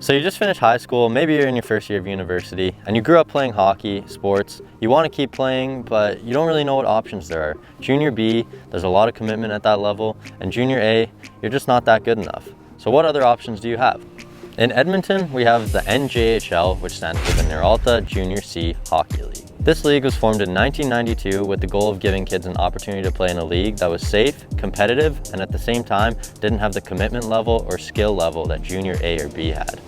So you just finished high school, maybe you're in your first year of university, and you grew up playing hockey, sports. You want to keep playing, but you don't really know what options there are. Junior B, there's a lot of commitment at that level, and Junior A, you're just not that good enough. So what other options do you have? In Edmonton, we have the NJHL, which stands for the Neralta Junior C Hockey League. This league was formed in 1992 with the goal of giving kids an opportunity to play in a league that was safe, competitive, and at the same time didn't have the commitment level or skill level that Junior A or B had.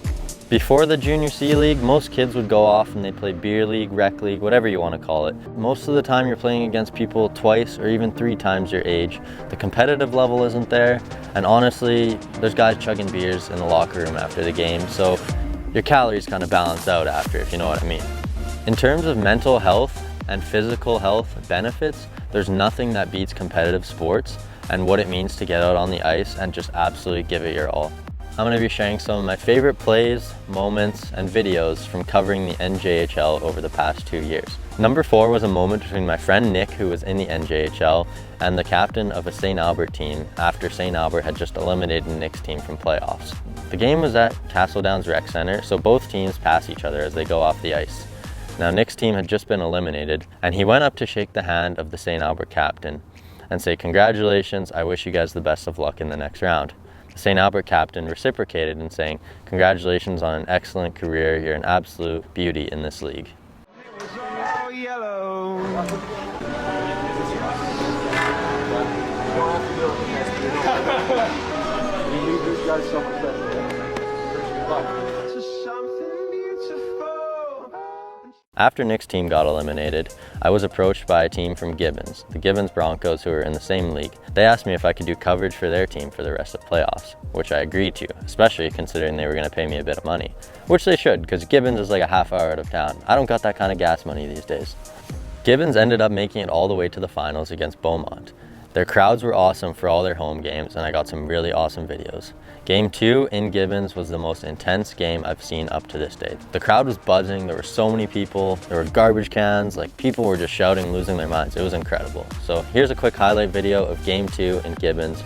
Before the Junior C League, most kids would go off and they'd play beer league, rec league, whatever you want to call it. Most of the time you're playing against people twice or even 3 times your age. The competitive level isn't there, and honestly, there's guys chugging beers in the locker room after the game, so your calories kind of balance out after, if you know what I mean. In terms of mental health and physical health benefits, there's nothing that beats competitive sports and what it means to get out on the ice and just absolutely give it your all. I'm going to be sharing some of my favorite plays, moments, and videos from covering the NJHL over the past 2 years. Number 4 was a moment between my friend Nick, who was in the NJHL, and the captain of a St. Albert team after St. Albert had just eliminated Nick's team from playoffs. The game was at Castle Downs Rec Center, so both teams pass each other as they go off the ice. Now Nick's team had just been eliminated, and he went up to shake the hand of the St. Albert captain and say, "Congratulations, I wish you guys the best of luck in the next round." The St. Albert captain reciprocated in saying, "Congratulations on an excellent career, you're an absolute beauty in this league." After Nick's team got eliminated, I was approached by a team from Gibbons, the Gibbons Broncos, who were in the same league. They asked me if I could do coverage for their team for the rest of playoffs, which I agreed to, especially considering they were going to pay me a bit of money, which they should, because Gibbons is like a half hour out of town. I don't got that kind of gas money these days. Gibbons ended up making it all the way to the finals against Beaumont. Their crowds were awesome for all their home games, and I got some really awesome videos. Game 2 in Gibbons was the most intense game I've seen up to this date. The crowd was buzzing, there were so many people, there were garbage cans, like people were just shouting, losing their minds. It was incredible. So here's a quick highlight video of Game 2 in Gibbons.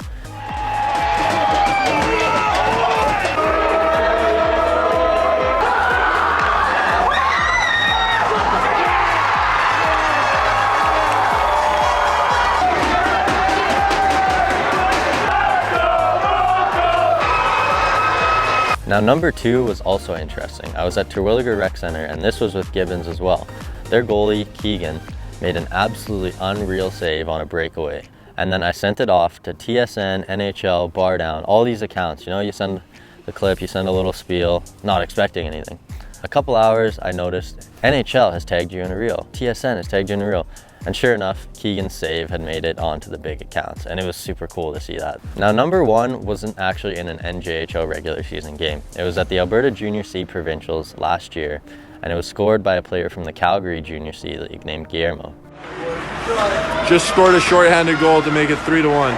Now number 2 was also interesting. I was at Terwilliger Rec Center, and this was with Gibbons as well. Their goalie, Keegan, made an absolutely unreal save on a breakaway. And then I sent it off to TSN, NHL, Bar Down, all these accounts. You know, you send the clip, you send a little spiel, not expecting anything. A couple hours, I noticed NHL has tagged you in a reel. TSN has tagged you in a reel. And sure enough, Keegan's save had made it onto the big accounts, and it was super cool to see that. Now, number 1 wasn't actually in an NJHL regular season game. It was at the Alberta Junior C Provincials last year, and it was scored by a player from the Calgary Junior C League named Guillermo. Just scored a shorthanded goal to make it 3-1.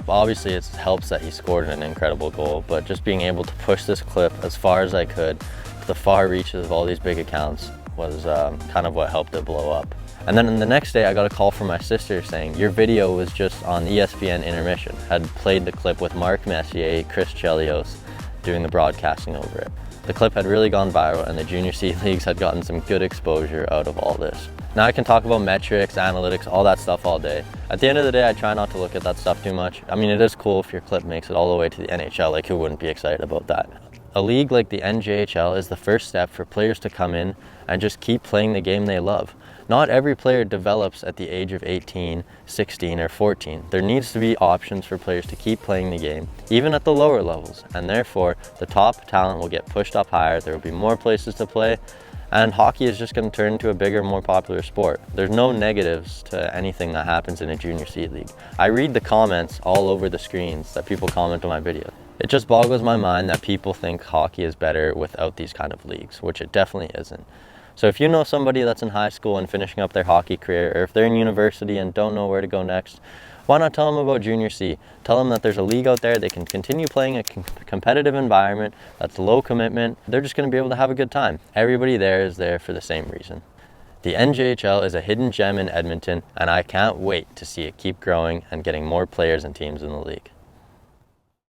Obviously, it helps that he scored an incredible goal, but just being able to push this clip as far as I could to the far reaches of all these big accounts was kind of what helped it blow up. And then the next day, I got a call from my sister saying, "Your video was just on ESPN Intermission." Had played the clip with Mark Messier, Chris Chelios doing the broadcasting over it. The clip had really gone viral, and the Junior C leagues had gotten some good exposure out of all this. Now I can talk about metrics, analytics, all that stuff all day. At the end of the day, I try not to look at that stuff too much. I mean, it is cool if your clip makes it all the way to the NHL, like who wouldn't be excited about that? A league like the NJHL is the first step for players to come in and just keep playing the game they love. Not every player develops at the age of 18, 16, or 14. There needs to be options for players to keep playing the game, even at the lower levels, and therefore the top talent will get pushed up higher, there will be more places to play, and hockey is just going to turn into a bigger, more popular sport. There's no negatives to anything that happens in a Junior C league. I read the comments all over the screens that people comment on my video. It just boggles my mind that people think hockey is better without these kind of leagues, which it definitely isn't. So if you know somebody that's in high school and finishing up their hockey career, or if they're in university and don't know where to go next, why not tell them about Junior C? Tell them that there's a league out there, they can continue playing a competitive environment that's low commitment. They're just going to be able to have a good time. Everybody there is there for the same reason. The NJHL is a hidden gem in Edmonton, and I can't wait to see it keep growing and getting more players and teams in the league.